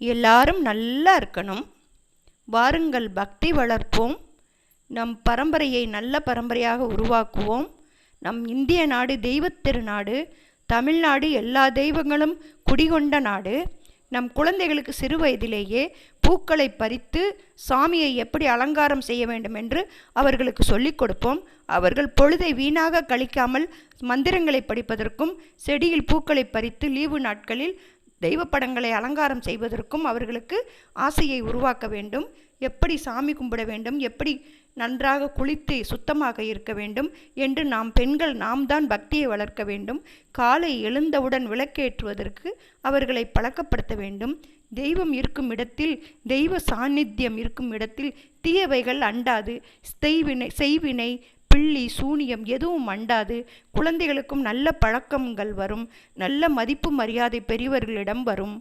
எல்லாரும் நல்லா இருக்கணும். வாருங்கள் பக்தி வளர்ப்போம். நம் பரம்பரையை நல்ல பரம்பரையாக உருவாக்குவோம். நம் இந்திய நாடு தெய்வத் திருநாடு. தமிழ்நாடு எல்லா தெய்வங்களும் குடிகொண்ட நாடு. நம் குழந்தைகளுக்கு சிறு வயதிலேயே பூக்களை பறித்து சாமியை எப்படி அலங்காரம் செய்ய வேண்டும் என்று அவர்களுக்கு சொல்லிக் கொடுப்போம். அவர்கள் பொழுதை வீணாக கழிக்காமல் மந்திரங்களை படிப்பதற்கும் செடியில் பூக்களை பறித்து லீவு நாட்களில் தெய்வ படங்களை அலங்காரம் செய்வதற்கும் அவர்களுக்கு ஆசையை உருவாக்க வேண்டும். எப்படி சாமி கும்பிட வேண்டும், எப்படி நன்றாக குளித்து சுத்தமாக இருக்க வேண்டும் என்று நாம் தான் பக்தியை வளர்க்க வேண்டும். காலை எழுந்தவுடன் விளக்கேற்றுவதற்கு அவர்களை பழக்கப்படுத்த வேண்டும். தெய்வம் இருக்கும் இடத்தில், தெய்வ சாநித்தியம் இருக்கும் இடத்தில் தீயவைகள் அண்டாது. செய்வினை பிள்ளி சூனியம் எதுவும் அண்டாது. குழந்தைகளுக்கும் நல்ல பழக்கங்கள் வரும். நல்ல மதிப்பு மரியாதை பெரியவர்களிடம் வரும்.